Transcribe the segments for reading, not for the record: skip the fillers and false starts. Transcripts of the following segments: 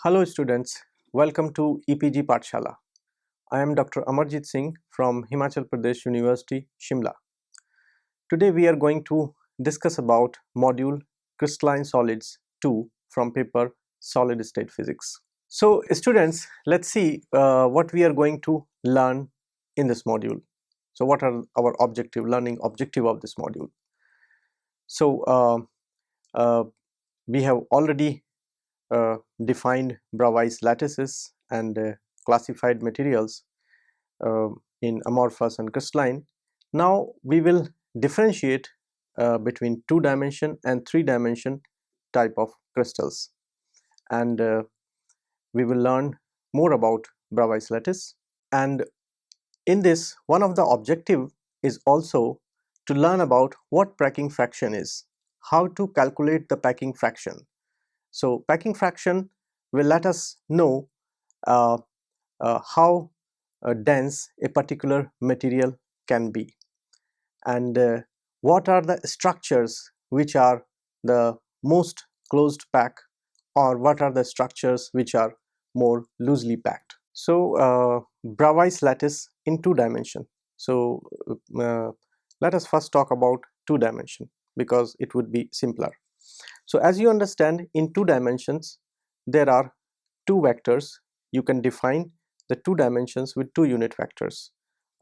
Hello students, welcome to EPG Pathshala. I am Dr. Amarjit Singh from Himachal Pradesh University, Shimla. Today we are going to discuss about module Crystalline Solids 2 from paper Solid State Physics. So students, let's see what we are going to learn in this module. So what are our learning objective of this module? So uh, we have already defined Bravais lattices and classified materials in amorphous and crystalline. Now we will differentiate between 2-dimension and 3-dimension type of crystals, and we will learn more about Bravais lattice. And in this, one of the objective is also to learn about what packing fraction is, how to calculate the packing fraction. So packing fraction will let us know uh, how dense a particular material can be, and what are the structures which are the most closed pack, or what are the structures which are more loosely packed. So Bravais lattice in 2-dimension. So let us first talk about 2-dimension because it would be simpler. So as you understand, in 2 dimensions there are 2 vectors. You can define the 2 dimensions with 2 unit vectors,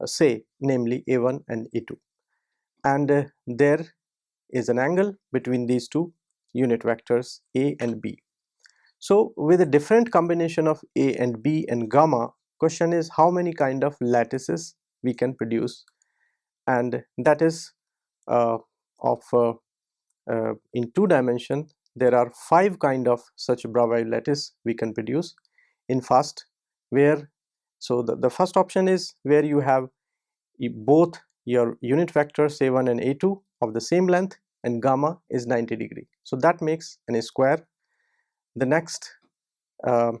say namely A1 and A2, and there is an angle between these 2 unit vectors A and B. So with a different combination of A and B and gamma, question is how many kind of lattices we can produce, and that is uh, of in 2 dimension there are 5 kind of such Bravais lattice we can produce in first, where so the first option is where you have both your unit vectors A1 and A2 of the same length and gamma is 90°, so that makes an square. The next, uh,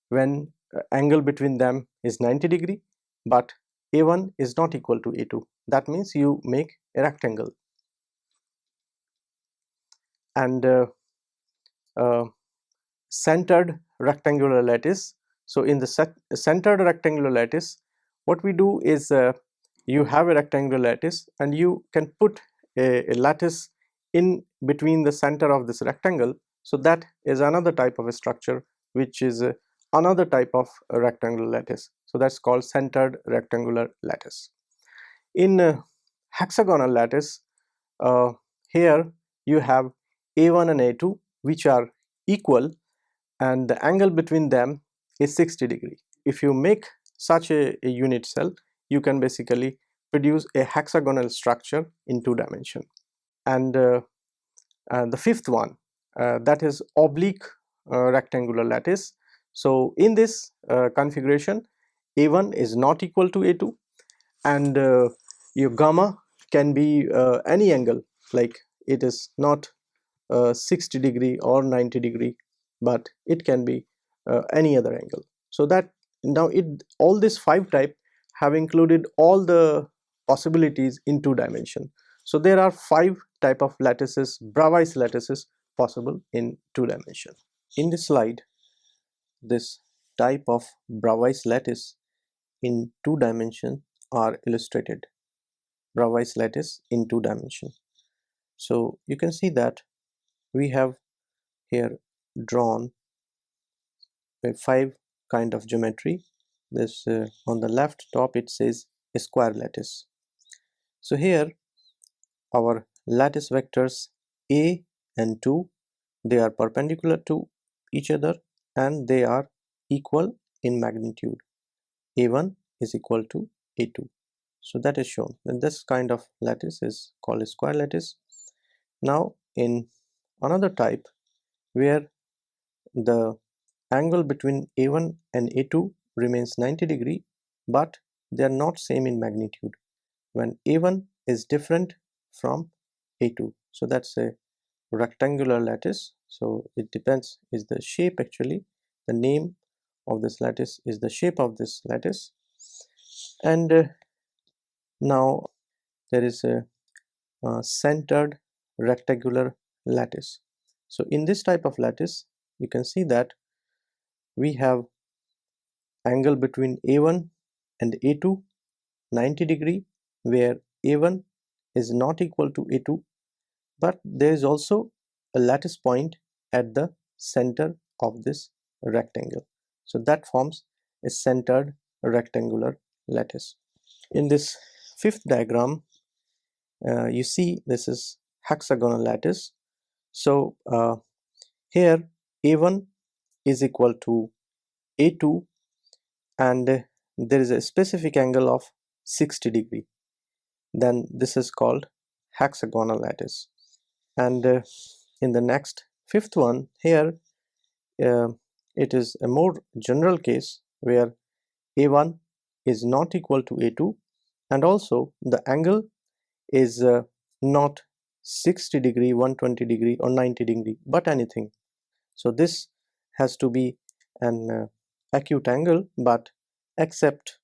when angle between them is 90°, but A1 is not equal to A2, that means you make a rectangle. And uh, centered rectangular lattice. So in the centered rectangular lattice, what we do is you have a rectangular lattice and you can put a lattice in between the center of this rectangle. So that is another type of a structure which is another type of a rectangular lattice. So that's called centered rectangular lattice. In hexagonal lattice, uh, here you have A1 and A2 which are equal, and the angle between them is 60°. If you make such a unit cell, you can basically produce a hexagonal structure in 2 dimension. And the fifth one, that is oblique rectangular lattice. So in this configuration, A1 is not equal to A2, and your gamma can be any angle, like it is not 60° or 90°, but it can be any other angle. So that now all these 5 type have included all the possibilities in 2 dimension. So there are 5 type of lattices, Bravais lattices, possible in 2 dimension. In this slide, this type of Bravais lattice in 2 dimension are illustrated. Bravais lattice in 2 dimension. So you can see that we have here drawn a 5 kind of geometry. This on the left top it says a square lattice. So here our lattice vectors A and 2, they are perpendicular to each other and they are equal in magnitude. A1 is equal to A2. So that is shown, and this kind of lattice is called a square lattice. Now in another type where the angle between A1 and A2 remains 90°, but they are not same in magnitude when A1 is different from A2. So that's a rectangular lattice. So it depends, is the shape, actually the name of this lattice is the shape of this lattice. And now there is a centered rectangular lattice. So in this type of lattice, you can see that we have angle between A1 and A2 90 degree, where A1 is not equal to A2, but there is also a lattice point at the center of this rectangle. So that forms a centered rectangular lattice. In this fifth diagram, you see this is hexagonal lattice. So here A1 is equal to A2, and there is a specific angle of 60 degree. Then this is called hexagonal lattice. And in the next fifth one, here uh, it is a more general case where A1 is not equal to A2, and also the angle is not 60 degree, 120 degree or 90 degree, but anything. So this has to be an acute angle, but except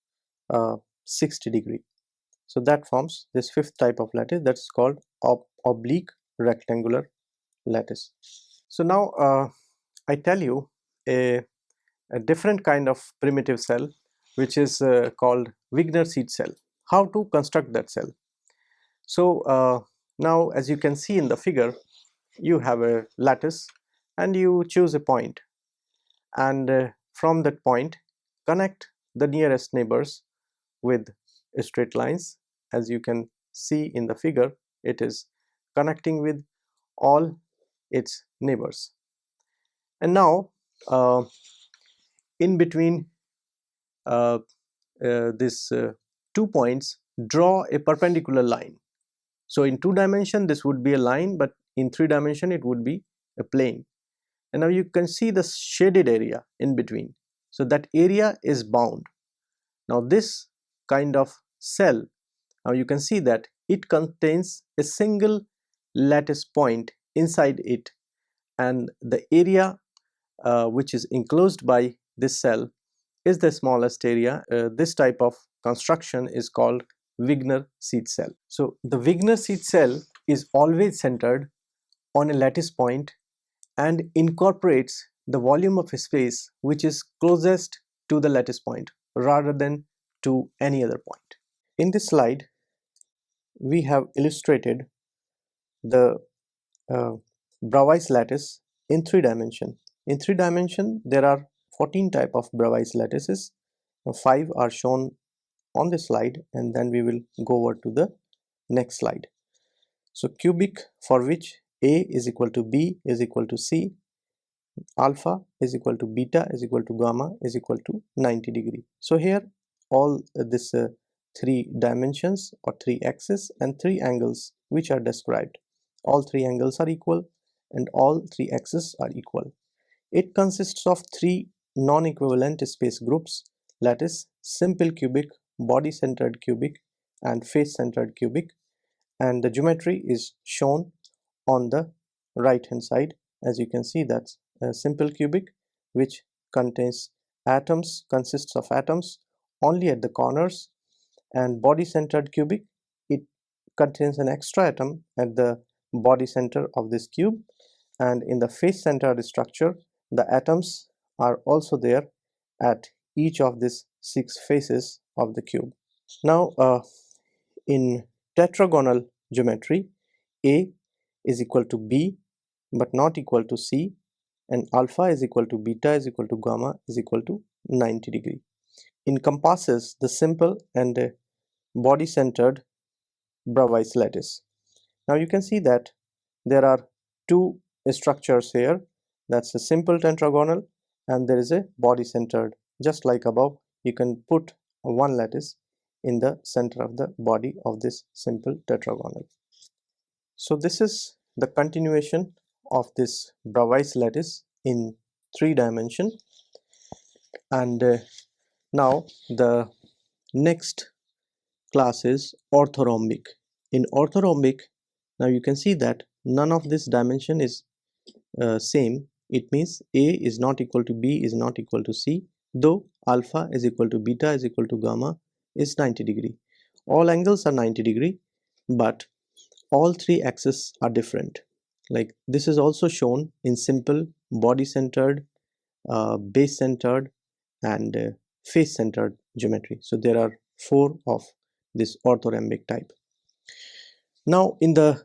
60 degree. So that forms this fifth type of lattice, that's called oblique rectangular lattice. So now I tell you a different kind of primitive cell, which is called Wigner seed cell. How to construct that cell? So now, as you can see in the figure, you have a lattice and you choose a point, and from that point connect the nearest neighbors with straight lines. As you can see in the figure, it is connecting with all its neighbors. And now in between uh, this 2 points, draw a perpendicular line. So in 2 dimension this would be a line, but in 3 dimension it would be a plane. And now you can see the shaded area in between. So that area is bound. Now this kind of cell, now you can see that it contains a single lattice point inside it, and the area which is enclosed by this cell is the smallest area. This type of construction is called Wigner seed cell. So the Wigner seed cell is always centered on a lattice point and incorporates the volume of space which is closest to the lattice point rather than to any other point. In this slide, we have illustrated the uh, Bravais lattice in 3 dimension. In 3 dimension, there are 14 type of Bravais lattices. 5 are shown on this slide, and then we will go over to the next slide. So cubic, for which A is equal to B is equal to C, alpha is equal to beta is equal to gamma is equal to 90 degree. So here all this 3 dimensions or 3 axes and 3 angles which are described, all 3 angles are equal and all 3 axes are equal. It consists of 3 non-equivalent space groups, lattice, simple cubic, body centered cubic and face centered cubic, and the geometry is shown on the right hand side. As you can see, that's a simple cubic which consists of atoms only at the corners, and body centered cubic, it contains an extra atom at the body center of this cube, and in the face centered structure the atoms are also there at each of these 6 faces of the cube. Now in tetragonal geometry, A is equal to B but not equal to C, and alpha is equal to beta is equal to gamma is equal to 90 degree. Encompasses the simple and body centered Bravais lattice. Now you can see that there are 2 structures here, that's a simple tetragonal and there is a body centered. Just like above, you can put one lattice in the center of the body of this simple tetragonal. So this is the continuation of this Bravais lattice in 3 dimension, and now the next class is orthorhombic. In orthorhombic, now you can see that none of this dimension is same. It means A is not equal to B is not equal to C, though alpha is equal to beta is equal to gamma is 90 degree. All angles are 90 degree, but all 3 axes are different. Like this is also shown in simple body centered base centered, and face centered geometry. So there are 4 of this orthorhombic type. Now in the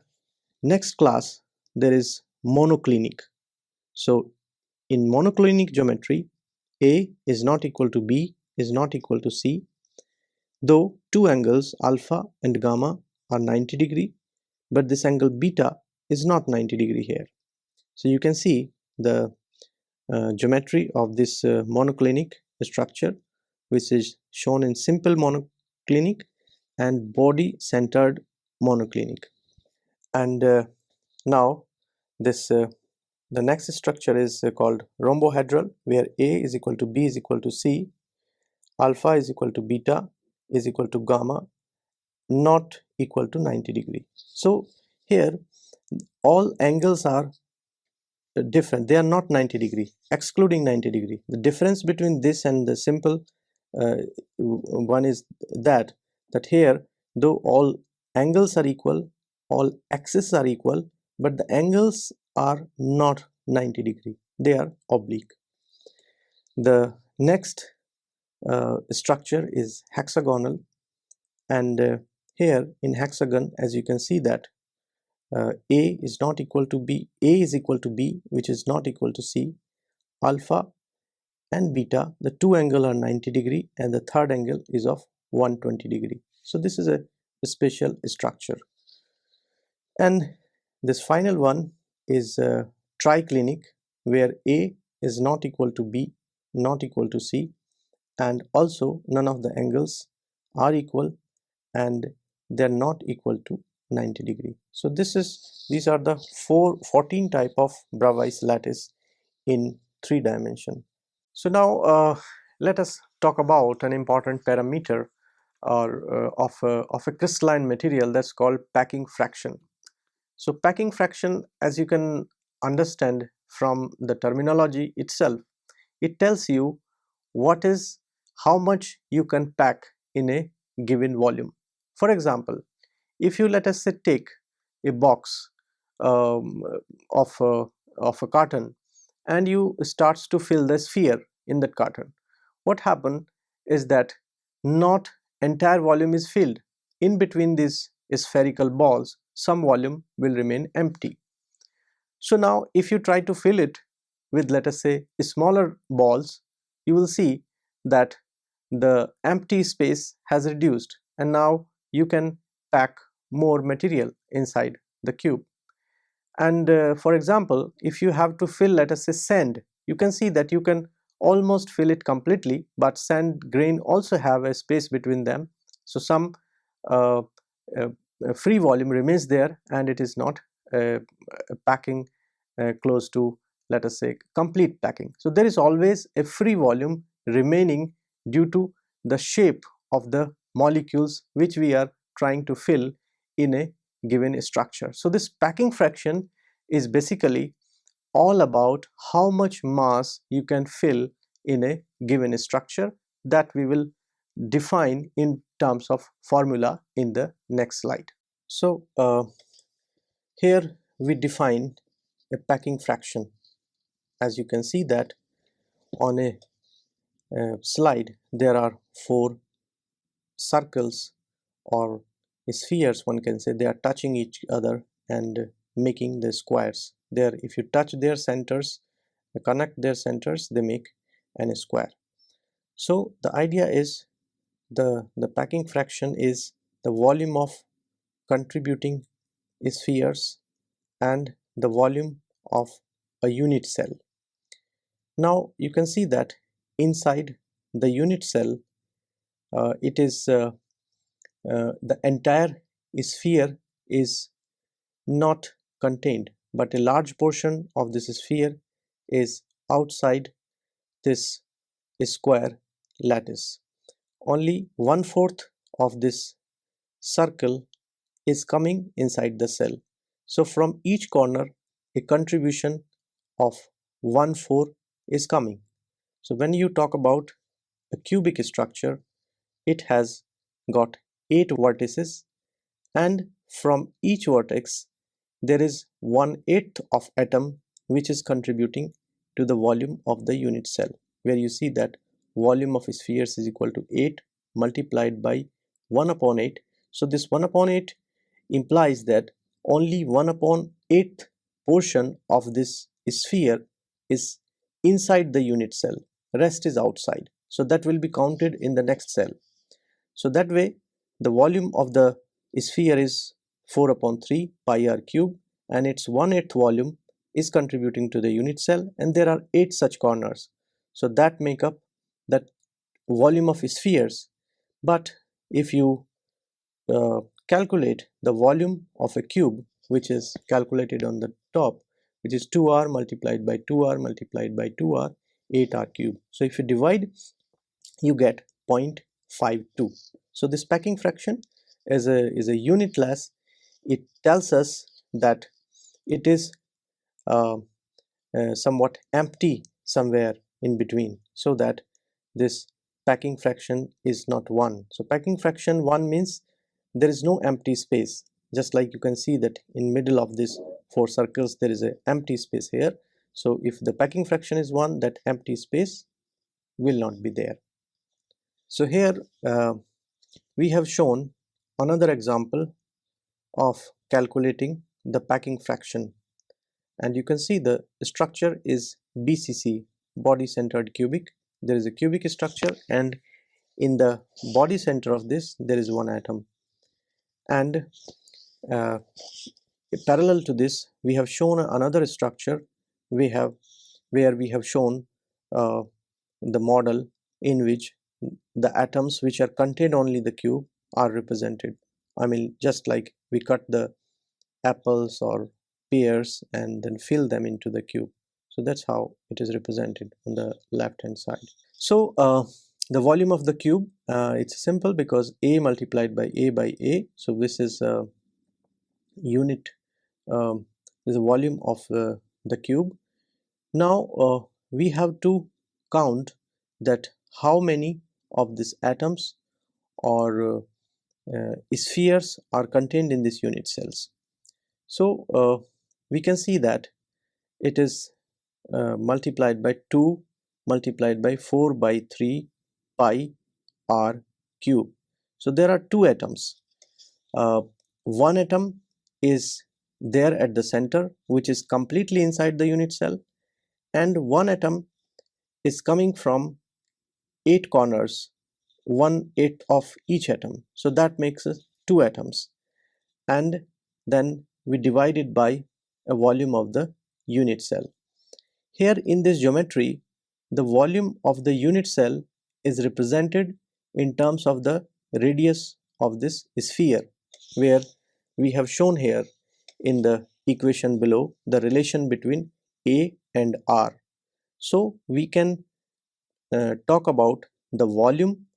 next class there is monoclinic. So in monoclinic geometry, A is not equal to B is not equal to C, though two angles alpha and gamma are 90°, but this angle beta is not 90° here. So you can see the geometry of this monoclinic structure, which is shown in simple monoclinic and body centered monoclinic. And now this the next structure is called rhombohedral, where A is equal to B is equal to C, alpha is equal to beta is equal to gamma, not equal to 90°. So here all angles are different, they are not 90°, excluding 90°. The difference between this and the simple one is that here, though all angles are equal, all axes are equal, but the angles are not 90°, they are oblique. The next structure is hexagonal, and here in hexagon, as you can see that A is not equal to B, A is equal to B, which is not equal to C. Alpha and beta, the two angle are 90°, and the third angle is of 120°. So this is a special structure. And this final one is triclinic, where A is not equal to B, not equal to C, and also none of the angles are equal and they are not equal to 90°. So these are the 14 type of Bravais lattice in 3 dimension. So now let us talk about an important parameter or of a crystalline material, that's called packing fraction. So packing fraction, as you can understand from the terminology itself, it tells you how much you can pack in a given volume. For example, if you, let us say, take a box um, of a carton, and you starts to fill the sphere in that carton, what happen is that not entire volume is filled. In between these spherical balls, some volume will remain empty. So now if you try to fill it with, let us say, smaller balls, you will see that the empty space has reduced, and now you can pack more material inside the cube. And for example, if you have to fill, let us say, sand, you can see that you can almost fill it completely, but sand grain also have a space between them, so some uh, uh, free volume remains there, and it is not packing close to, let us say, complete packing. So there is always a free volume remaining due to the shape of the molecules which we are trying to fill in a given structure. So this packing fraction is basically all about how much mass you can fill in a given structure, that we will define in terms of formula in the next slide. So here we define a packing fraction. As you can see that on a slide, there are 4 circles or spheres, one can say. They are touching each other and making the squares. There, if you touch their centers, connect their centers, they make an square. So the idea is the packing fraction is the volume of contributing spheres and the volume of a unit cell. Now you can see that inside the unit cell, it is the entire sphere is not contained, but a large portion of this sphere is outside this square lattice. Only 1/4 of this circle is coming inside the cell. So from each corner, a contribution of 1/4 is coming. So when you talk about a cubic structure, it has got 8 vertices, and from each vertex there is 1/8 of atom which is contributing to the volume of the unit cell, where you see that volume of spheres is equal to 8 multiplied by 1 upon 8. So this 1 upon 8 implies that only 1 upon 8th portion of this sphere is inside the unit cell, rest is outside. So that will be counted in the next cell. So that way the volume of the sphere is 4 upon 3 pi r cube, and its 1/8 volume is contributing to the unit cell, and there are 8 such corners. So that make up that volume of spheres. But if you calculate the volume of a cube, which is calculated on the top, which is 2r multiplied by 2r multiplied by 2r, 8r cube. So if you divide, you get 0.52. So this packing fraction is a unitless. It tells us that it is somewhat empty somewhere in between, so that this packing fraction is not 1. So packing fraction 1 means there is no empty space, just like you can see that in middle of this 4 circles there is an empty space here. So if the packing fraction is 1, that empty space will not be there. So here we have shown another example of calculating the packing fraction, and you can see the structure is BCC, body centered cubic. There is a cubic structure, and in the body center of this there is one atom, and parallel to this we have shown another structure where we have shown the model in which the atoms which are contained only the cube are represented. I mean, just like we cut the apples or pears and then fill them into the cube. So that's how it is represented on the left hand side. So the volume of the cube, it's simple because A multiplied by A by A. So this is unit, is the volume of the cube. Now we have to count that how many of these atoms or spheres are contained in these unit cells. So we can see that it is multiplied by 2 multiplied by 4 by 3 pi r cube. So there are 2 atoms. One atom is there at the center, which is completely inside the unit cell, and one atom is coming from 8 corners, 1/8 of each atom. So that makes us 2 atoms, and then we divide it by a volume of the unit cell. Here in this geometry, the volume of the unit cell is represented in terms of the radius of this sphere, where we have shown here in the equation below the relation between A and R. So we can talk about the volume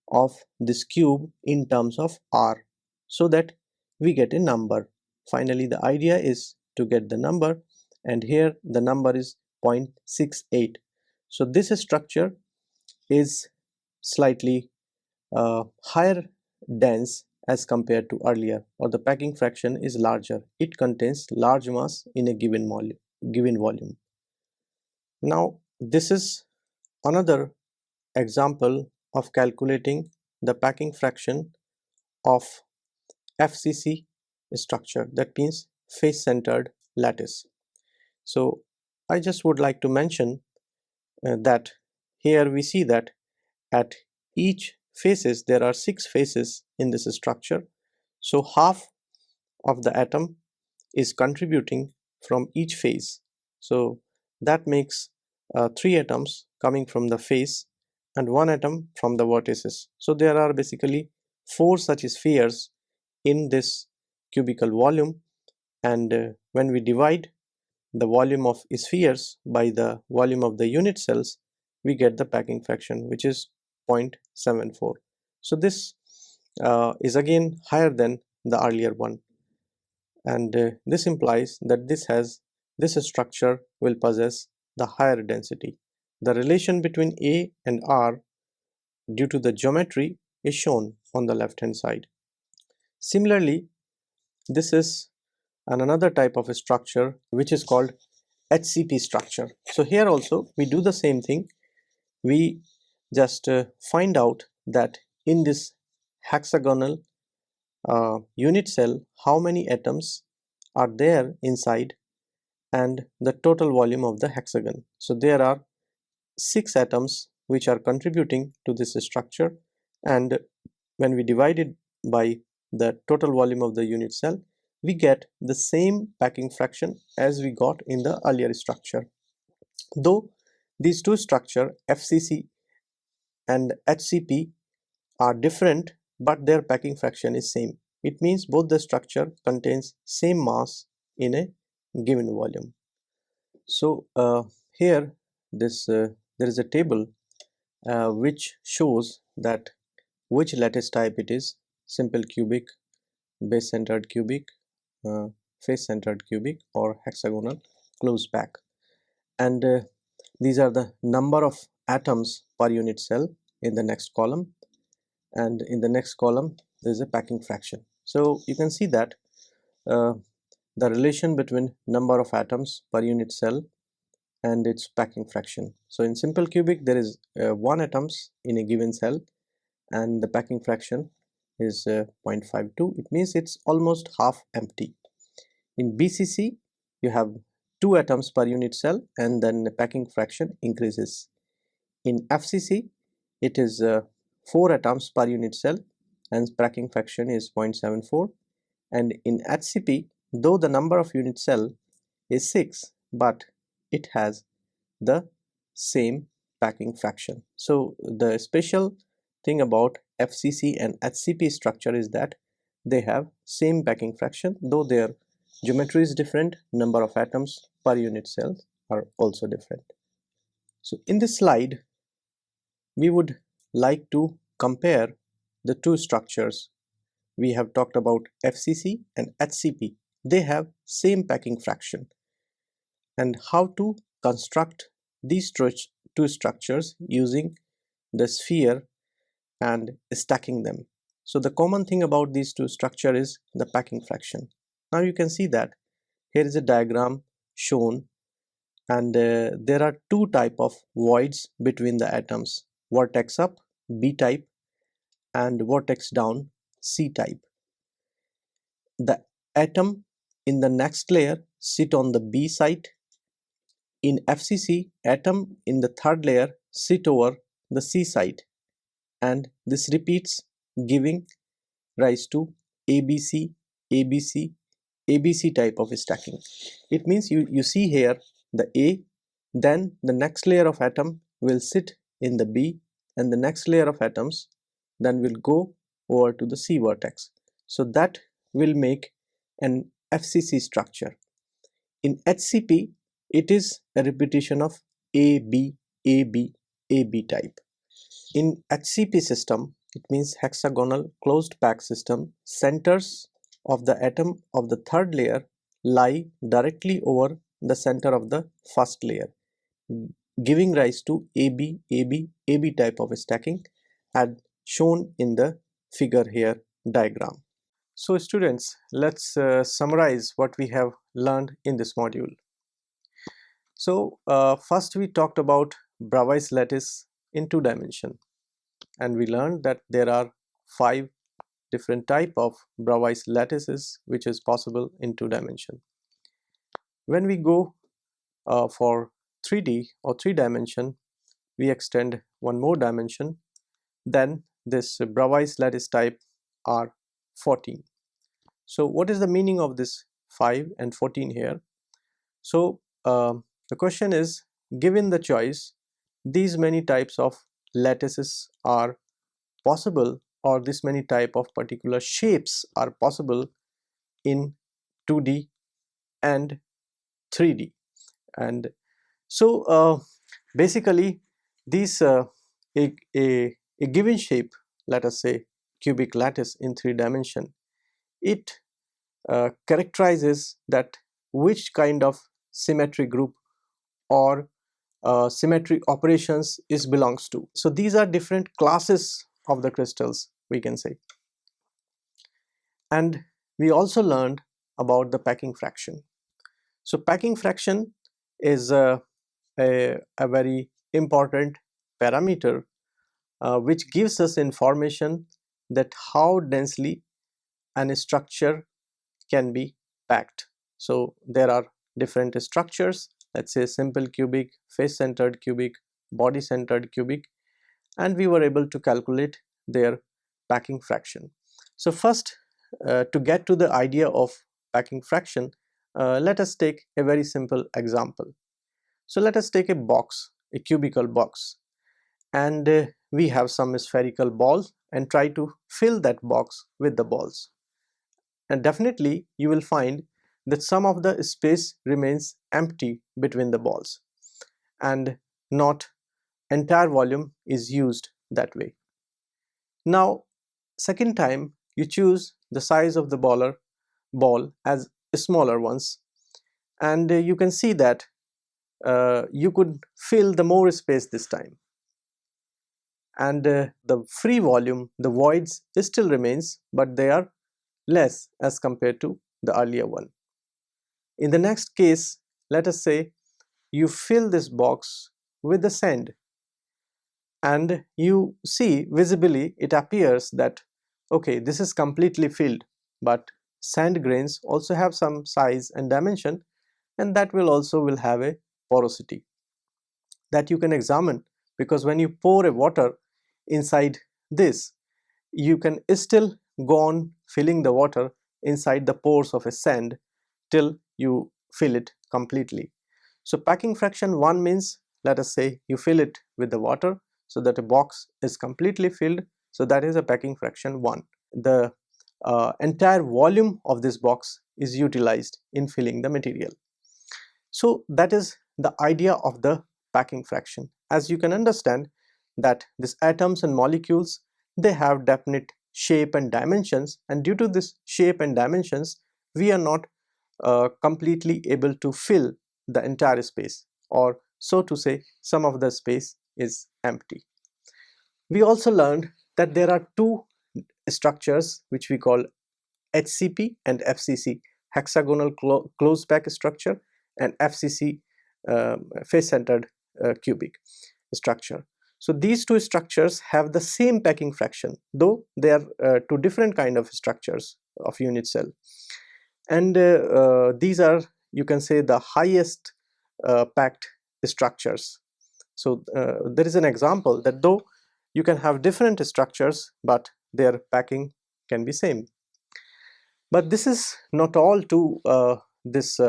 of this cube in terms of R, so that we get a number. Finally, the idea is to get the number, and here the number is 0.68. So this structure is slightly higher dense as compared to earlier, or the packing fraction is larger. It contains large mass in a given volume. Now this is another example of calculating the packing fraction of FCC structure, that means face centered lattice. So I just would like to mention that here we see that at each faces there are 6 faces in this structure. So half of the atom is contributing from each face. So that makes 3 atoms coming from the face and 1 atom from the vertices. So there are basically 4 such spheres in this cubical volume, and when we divide the volume of spheres by the volume of the unit cells, we get the packing fraction, which is 0.74. So this is again higher than the earlier one, and this implies that this structure will possess the higher density. The relation between A and R due to the geometry is shown on the left hand side. Similarly, this is another type of a structure which is called HCP structure. So here also we do the same thing. We just find out that in this hexagonal unit cell how many atoms are there inside and the total volume of the hexagon. So there are 6 atoms which are contributing to this structure, and when we divide it by the total volume of the unit cell, we get the same packing fraction as we got in the earlier structure. Though these two structures FCC and HCP are different, but their packing fraction is same. It means both the structure contains same mass in a given volume. So here there is a table which shows that which lattice type it is: simple cubic, base centered cubic, uh, face centered cubic, or hexagonal closed pack. And these are the number of atoms per unit cell in the next column, and in the next column there is a packing fraction. So you can see that uh, the relation between number of atoms per unit cell and its packing fraction. So in simple cubic there is 1 atoms in a given cell, and the packing fraction is 0.52. It means it's almost half empty. In BCC you have 2 atoms per unit cell, and then the packing fraction increases. In FCC it is 4 atoms per unit cell and packing fraction is 0.74. And in HCP, though the number of unit cell is 6, but it has the same packing fraction. So the special thing about FCC and HCP structure is that they have same packing fraction, though their geometry is different, number of atoms per unit cells are also different. So in this slide we would like to compare the two structures. We have talked about FCC and HCP. They have same packing fraction, and how to construct these two structures using the sphere and stacking them. So the common thing about these two structures is the packing fraction. Now you can see that here is a diagram shown, and there are two type of voids between the atoms: vertex up B type and vertex down C type. The atom in the next layer sit on the B side. In FCC, atom in the third layer sit over the C side, and this repeats, giving rise to ABC, ABC, ABC type of stacking. It means you see here the A, then the next layer of atom will sit in the B, and the next layer of atoms then will go over to the C vertex. So that will make an FCC structure. In HCP, it is a repetition of AB, AB, AB type. In HCP system, it means hexagonal closed pack system, centers of the atom of the third layer lie directly over the center of the first layer, giving rise to AB, AB, AB type of stacking, as shown in the figure here diagram. So students, let's summarize what we have learned in this module. So first we talked about Bravais lattice in 2 dimension, and we learned that there are 5 different type of Bravais lattices which is possible in 2 dimension. When we go for 3D or 3 dimension, we extend one more dimension, then this Bravais lattice type are 14. So what is the meaning of this 5 and 14 here? So the question is, given the choice, these many types of lattices are possible, or this many type of particular shapes are possible in 2D and 3D. And so basically these a given shape, let us say cubic lattice in 3 dimension, it characterizes that which kind of symmetry group or symmetry operations is belongs to. So these are different classes of the crystals, we can say. And we also learned about the packing fraction. So packing fraction is a very important parameter which gives us information that how densely an structure can be packed. So there are different structures, let's say simple cubic, face centered cubic, body centered cubic, and we were able to calculate their packing fraction. So first, to get to the idea of packing fraction, let us take a very simple example. So let us take a box, a cubical box, and we have some spherical balls and try to fill that box with the balls. And definitely you will find that some of the space remains empty between the balls and not entire volume is used that way. Now second time you choose the size of the ball as smaller ones, and you can see that you could fill the more space this time, and the free volume, the voids still remains, but they are less as compared to the earlier one. In the next case, let us say you fill this box with the sand, and you see visibly it appears that okay, this is completely filled, but sand grains also have some size and dimension, and that will have a porosity that you can examine, because when you pour a water inside this, you can still go on filling the water inside the pores of a sand till you fill it completely. So packing fraction 1 means, let us say you fill it with the water so that a box is completely filled, so that is a packing fraction 1. The entire volume of this box is utilized in filling the material. So that is the idea of the packing fraction. As you can understand that these atoms and molecules, they have definite shape and dimensions, and due to this shape and dimensions we are not completely able to fill the entire space, or so to say some of the space is empty. We also learned that there are two structures which we call HCP and FCC, hexagonal closed pack structure, and FCC, face centered cubic structure. So these two structures have the same packing fraction, though they are two different kind of structures of unit cell, and these are, you can say, the highest packed structures. So there is an example that though you can have different structures, but their packing can be same. But this is not all to this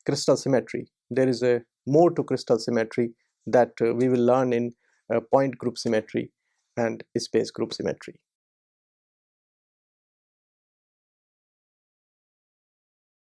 crystal symmetry. There is a more to crystal symmetry that we will learn in point group symmetry and space group symmetry.